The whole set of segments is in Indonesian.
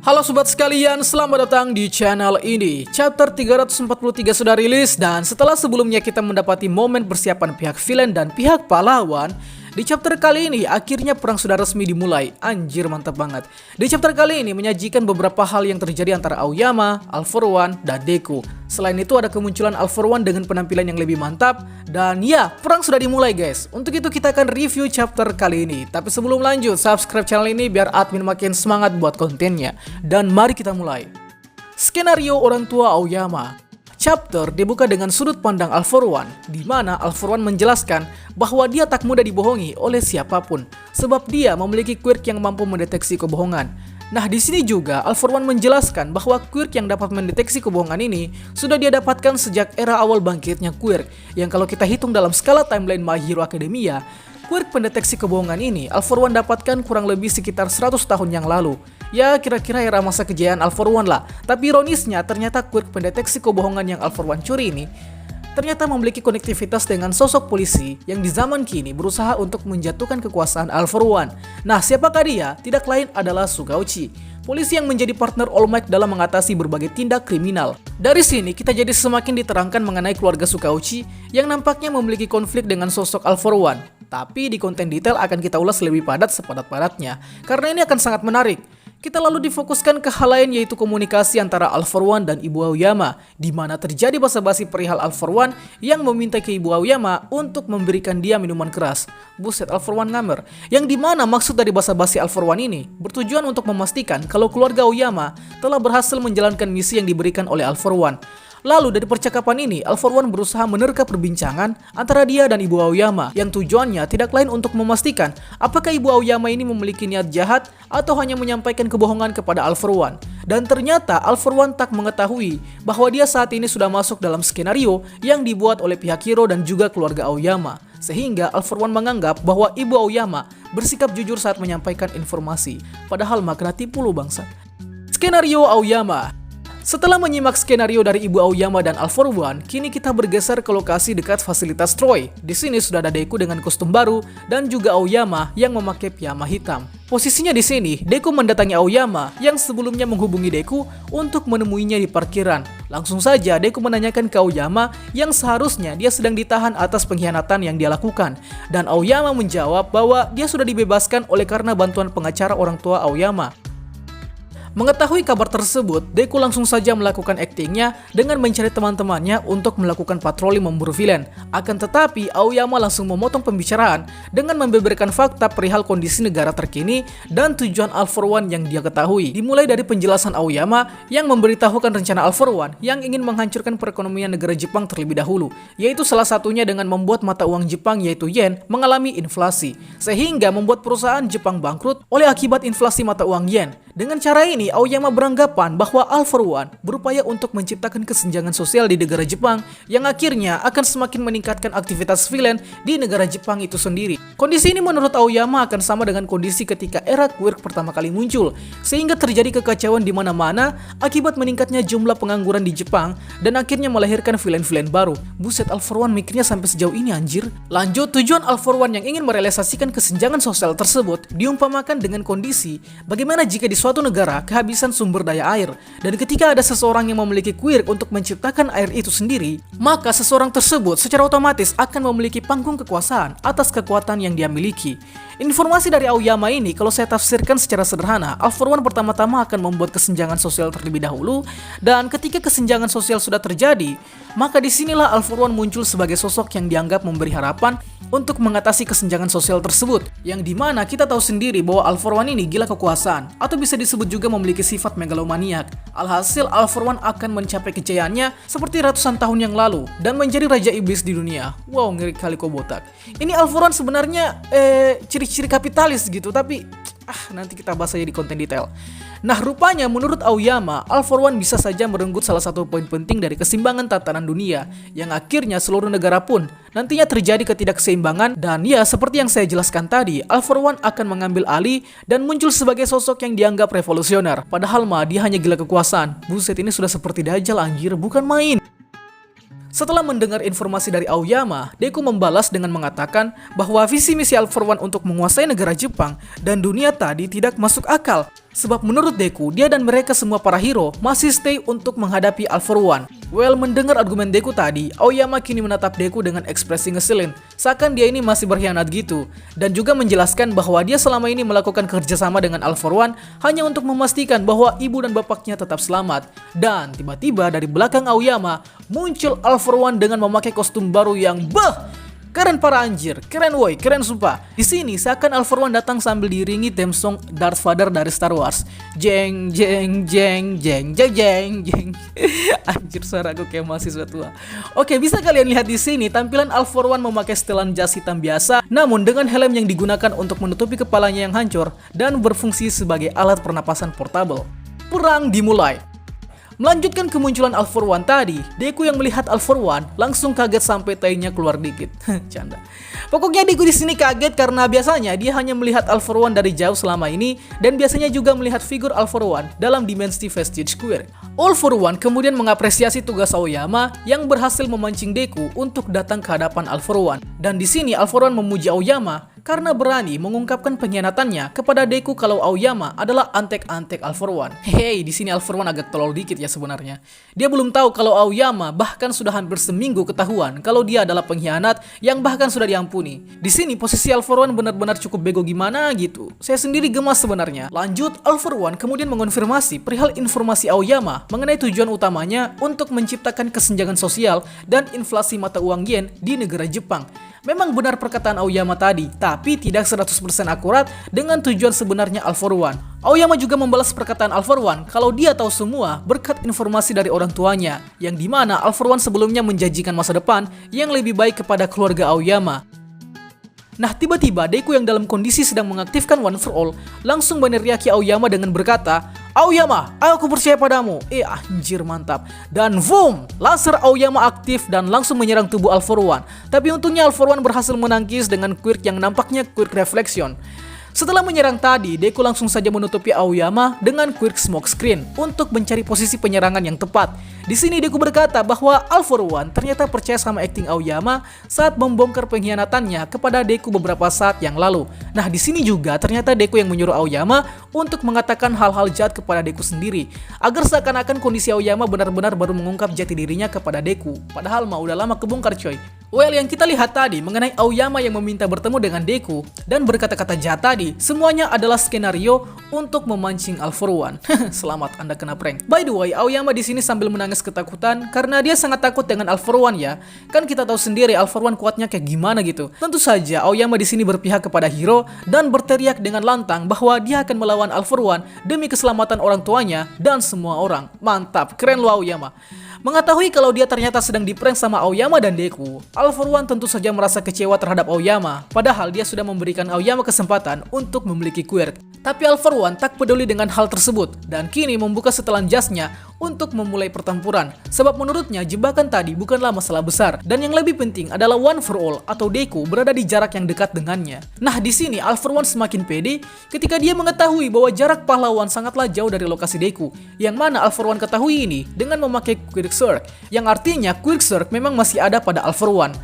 Halo sobat sekalian, selamat datang di channel ini. Chapter 343 sudah rilis dan setelah sebelumnya kita mendapati momen persiapan pihak villain dan pihak pahlawan, di chapter kali ini akhirnya perang sudah resmi dimulai. Anjir, mantap banget. Di chapter kali ini menyajikan beberapa hal yang terjadi antara Aoyama, All For One, dan Deku. Selain itu ada kemunculan All For One dengan penampilan yang lebih mantap. Dan ya, perang sudah dimulai guys. Untuk itu kita akan review chapter kali ini. Tapi sebelum lanjut, subscribe channel ini biar admin makin semangat buat kontennya. Dan mari kita mulai. Skenario orang tua Aoyama. Chapter dibuka dengan sudut pandang All For One, di mana All For One menjelaskan bahwa dia tak mudah dibohongi oleh siapapun, sebab dia memiliki quirk yang mampu mendeteksi kebohongan. Nah, di sini juga All For One menjelaskan bahwa quirk yang dapat mendeteksi kebohongan ini sudah dia dapatkan sejak era awal bangkitnya quirk, yang kalau kita hitung dalam skala timeline My Hero Academia, quirk pendeteksi kebohongan ini All For One dapatkan kurang lebih sekitar 100 tahun yang lalu. Ya, kira-kira era masa kejayaan All For One lah. Tapi ironisnya, ternyata quirk pendeteksi kebohongan yang All For One curi ini ternyata memiliki konektivitas dengan sosok polisi yang di zaman kini berusaha untuk menjatuhkan kekuasaan All For One. Nah, siapakah dia? Tidak lain adalah Sugauchi, polisi yang menjadi partner All Might dalam mengatasi berbagai tindak kriminal. Dari sini kita jadi semakin diterangkan mengenai keluarga Sugauchi yang nampaknya memiliki konflik dengan sosok All For One. Tapi di konten detail akan kita ulas lebih padat sepadat-padatnya, karena ini akan sangat menarik. Kita lalu difokuskan ke hal lain, yaitu komunikasi antara All For One dan Ibu Aoyama, di mana terjadi basa-basi perihal All For One yang meminta ke Ibu Aoyama untuk memberikan dia minuman keras. Buset, All For One ngamer. Yang dimana maksud dari basa-basi All For One ini bertujuan untuk memastikan kalau keluarga Aoyama telah berhasil menjalankan misi yang diberikan oleh All For One. Lalu dari percakapan ini, All For One berusaha menerka perbincangan antara dia dan Ibu Aoyama yang tujuannya tidak lain untuk memastikan apakah Ibu Aoyama ini memiliki niat jahat atau hanya menyampaikan kebohongan kepada All For One. Dan ternyata All For One tak mengetahui bahwa dia saat ini sudah masuk dalam skenario yang dibuat oleh pihak Hiro dan juga keluarga Aoyama. Sehingga All For One menganggap bahwa Ibu Aoyama bersikap jujur saat menyampaikan informasi. Padahal makna tipu lu bangsat. Skenario Aoyama. Setelah menyimak skenario dari Ibu Aoyama dan All For One, kini kita bergeser ke lokasi dekat fasilitas Troy. Di sini sudah ada Deku dengan kostum baru dan juga Aoyama yang memakai piyama hitam. Posisinya di sini, Deku mendatangi Aoyama yang sebelumnya menghubungi Deku untuk menemuinya di parkiran. Langsung saja Deku menanyakan ke Aoyama yang seharusnya dia sedang ditahan atas pengkhianatan yang dia lakukan. Dan Aoyama menjawab bahwa dia sudah dibebaskan oleh karena bantuan pengacara orang tua Aoyama. Mengetahui kabar tersebut, Deku langsung saja melakukan aktingnya dengan mencari teman-temannya untuk melakukan patroli memburu villain. Akan tetapi, Aoyama langsung memotong pembicaraan dengan membeberkan fakta perihal kondisi negara terkini dan tujuan All For One yang dia ketahui. Dimulai dari penjelasan Aoyama yang memberitahukan rencana All For One yang ingin menghancurkan perekonomian negara Jepang terlebih dahulu, yaitu salah satunya dengan membuat mata uang Jepang yaitu yen mengalami inflasi, sehingga membuat perusahaan Jepang bangkrut oleh akibat inflasi mata uang yen. Dengan cara ini, Aoyama beranggapan bahwa All For One berupaya untuk menciptakan kesenjangan sosial di negara Jepang yang akhirnya akan semakin meningkatkan aktivitas villain di negara Jepang itu sendiri. Kondisi ini menurut Aoyama akan sama dengan kondisi ketika era quirk pertama kali muncul, sehingga terjadi kekacauan di mana-mana akibat meningkatnya jumlah pengangguran di Jepang dan akhirnya melahirkan villain-villain baru. Buset, All For One mikirnya sampai sejauh ini anjir. Lanjut, tujuan All For One yang ingin merealisasikan kesenjangan sosial tersebut diumpamakan dengan kondisi bagaimana jika di suatu negara kehabisan sumber daya air, dan ketika ada seseorang yang memiliki quirk untuk menciptakan air itu sendiri, maka seseorang tersebut secara otomatis akan memiliki panggung kekuasaan atas kekuatan yang dia miliki. Informasi dari Aoyama ini kalau saya tafsirkan secara sederhana, All For One pertama-tama akan membuat kesenjangan sosial terlebih dahulu, dan ketika kesenjangan sosial sudah terjadi, maka disinilah All For One muncul sebagai sosok yang dianggap memberi harapan untuk mengatasi kesenjangan sosial tersebut, yang dimana kita tahu sendiri bahwa All For One ini gila kekuasaan, atau bisa disebut juga memiliki sifat megalomaniak. Alhasil All For One akan mencapai kejayaannya seperti ratusan tahun yang lalu dan menjadi raja iblis di dunia. Wow, ngeri kali kok botak. Ini All For One sebenarnya ciri-ciri kapitalis gitu, tapi nanti kita bahas aja di konten detail. Nah, rupanya menurut Aoyama, All For One bisa saja merenggut salah satu poin penting dari keseimbangan tatanan dunia, yang akhirnya seluruh negara pun nantinya terjadi ketidakseimbangan. Dan ya, seperti yang saya jelaskan tadi, All For One akan mengambil alih dan muncul sebagai sosok yang dianggap revolusioner. Padahal mah dia hanya gila kekuasaan. Buset, ini sudah seperti Dajjal anjir, bukan main. Setelah mendengar informasi dari Aoyama, Deku membalas dengan mengatakan bahwa visi misi All For One untuk menguasai negara Jepang dan dunia tadi tidak masuk akal. Sebab menurut Deku, dia dan mereka semua para hero masih stay untuk menghadapi All For One. Well, mendengar argumen Deku tadi, Aoyama kini menatap Deku dengan ekspresi ngeselin, seakan dia ini masih berkhianat gitu. Dan juga menjelaskan bahwa dia selama ini melakukan kerjasama dengan All For One hanya untuk memastikan bahwa ibu dan bapaknya tetap selamat. Dan tiba-tiba dari belakang Aoyama muncul All For One dengan memakai kostum baru yang keren para anjir, keren woi, keren sumpah. Di sini seakan All For One datang sambil diiringi theme song Darth Vader dari Star Wars. Jeng jeng jeng jeng jeng jeng jeng. Anjir, suara aku kayak mahasiswa tua. Oke, bisa kalian lihat di sini tampilan All For One memakai setelan jas hitam biasa, namun dengan helm yang digunakan untuk menutupi kepalanya yang hancur dan berfungsi sebagai alat pernapasan portable. Perang dimulai. Melanjutkan kemunculan All For One tadi, Deku yang melihat All For One langsung kaget sampai tainya keluar dikit. Canda. Pokoknya Deku di sini kaget karena biasanya dia hanya melihat All For One dari jauh selama ini dan biasanya juga melihat figur All For One dalam dimensi Vestige Square. All For One kemudian mengapresiasi tugas Aoyama yang berhasil memancing Deku untuk datang ke hadapan All For One. Dan di sini All For One memuji Aoyama karena berani mengungkapkan pengkhianatannya kepada Deku kalau Aoyama adalah antek-antek All For One. Hehe, di sini All For One agak tolol dikit ya sebenarnya. Dia belum tahu kalau Aoyama bahkan sudah hampir seminggu ketahuan kalau dia adalah pengkhianat yang bahkan sudah diampuni. Di sini posisi All For One benar-benar cukup bego gimana gitu. Saya sendiri gemas sebenarnya. Lanjut, All For One kemudian mengonfirmasi perihal informasi Aoyama mengenai tujuan utamanya untuk menciptakan kesenjangan sosial dan inflasi mata uang yen di negara Jepang. Memang benar perkataan Aoyama tadi, tapi tidak 100% akurat dengan tujuan sebenarnya All For One. Aoyama juga membalas perkataan All For One kalau dia tahu semua berkat informasi dari orang tuanya, yang dimana All For One sebelumnya menjanjikan masa depan yang lebih baik kepada keluarga Aoyama. Nah, tiba-tiba Deku yang dalam kondisi sedang mengaktifkan One For All langsung meneriaki Aoyama dengan berkata, "Aoyama, aku percaya padamu." Anjir mantap. Dan boom, laser Aoyama aktif dan langsung menyerang tubuh All For One. Tapi untungnya All For One berhasil menangkis dengan quirk yang nampaknya quirk reflection. Setelah menyerang tadi, Deku langsung saja menutupi Aoyama dengan quirk smoke screen untuk mencari posisi penyerangan yang tepat. Di sini Deku berkata bahwa All For One ternyata percaya sama acting Aoyama saat membongkar pengkhianatannya kepada Deku beberapa saat yang lalu. Nah, di sini juga ternyata Deku yang menyuruh Aoyama untuk mengatakan hal-hal jahat kepada Deku sendiri, agar seakan-akan kondisi Aoyama benar-benar baru mengungkap jati dirinya kepada Deku. Padahal mah udah lama kebongkar coy. Well, yang kita lihat tadi mengenai Aoyama yang meminta bertemu dengan Deku dan berkata-kata jahat tadi, semuanya adalah skenario untuk memancing All For One. Selamat, Anda kena prank. By the way, Aoyama di sini sambil menangis ketakutan karena dia sangat takut dengan All For One ya. Kan kita tahu sendiri All For One kuatnya kayak gimana gitu. Tentu saja Aoyama di sini berpihak kepada hero dan berteriak dengan lantang bahwa dia akan melawan All For One demi keselamatan orang tuanya dan semua orang. Mantap, keren lo Aoyama. Mengetahui kalau dia ternyata sedang diprank sama Aoyama dan Deku, All For One tentu saja merasa kecewa terhadap Aoyama, padahal dia sudah memberikan Aoyama kesempatan untuk memiliki quirk. Tapi All For One tak peduli dengan hal tersebut, dan kini membuka setelan jasnya untuk memulai pertempuran, sebab menurutnya jebakan tadi bukanlah masalah besar, dan yang lebih penting adalah One For All atau Deku berada di jarak yang dekat dengannya. Nah, di sini All For One semakin pede ketika dia mengetahui bahwa jarak pahlawan sangatlah jauh dari lokasi Deku, yang mana All For One ketahui ini dengan memakai quirk Surge, yang artinya quirk Surge memang masih ada pada All For One.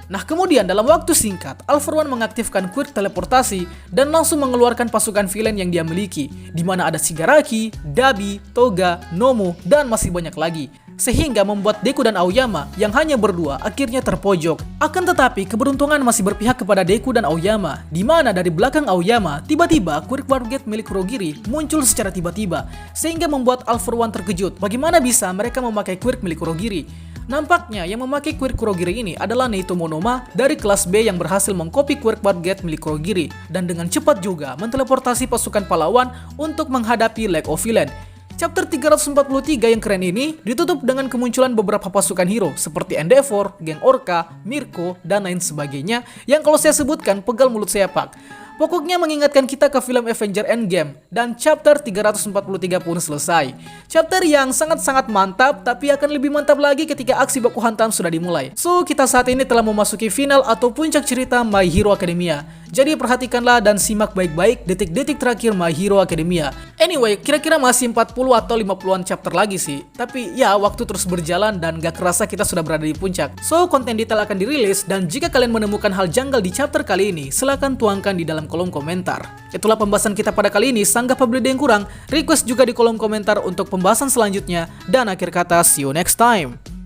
Nah, kemudian dalam waktu singkat, All For One mengaktifkan quirk teleportasi dan langsung mengeluarkan pasukan villain yang dia miliki, di mana ada Shigaraki, Dabi, Toga, Nomu, dan masih banyak lagi. Sehingga membuat Deku dan Aoyama yang hanya berdua akhirnya terpojok. Akan tetapi keberuntungan masih berpihak kepada Deku dan Aoyama, di mana dari belakang Aoyama tiba-tiba quirk Wargate milik Kurogiri muncul secara tiba-tiba, sehingga membuat All For One terkejut. Bagaimana bisa mereka memakai quirk milik Kurogiri? Nampaknya yang memakai quirk Kurogiri ini adalah Neito Monoma dari kelas B yang berhasil mengkopi quirk Wargate milik Kurogiri dan dengan cepat juga menteleportasi pasukan pahlawan untuk menghadapi League of Villains. Chapter 343 yang keren ini ditutup dengan kemunculan beberapa pasukan hero seperti Endeavor, Geng Orca, Mirko, dan lain sebagainya yang kalau saya sebutkan pegal mulut saya pak. Pokoknya mengingatkan kita ke film Avenger Endgame dan chapter 343 pun selesai. Chapter yang sangat-sangat mantap tapi akan lebih mantap lagi ketika aksi baku hantam sudah dimulai. So, kita saat ini telah memasuki final atau puncak cerita My Hero Academia. Jadi perhatikanlah dan simak baik-baik detik-detik terakhir My Hero Academia. Anyway, kira-kira masih 40 atau 50-an chapter lagi sih. Tapi ya, waktu terus berjalan dan gak kerasa kita sudah berada di puncak. So, konten detail akan dirilis dan jika kalian menemukan hal janggal di chapter kali ini, silahkan tuangkan di dalam kolom komentar. Itulah pembahasan kita pada kali ini. Sanggah apabila ada yang kurang, request juga di kolom komentar untuk pembahasan selanjutnya. Dan akhir kata, see you next time.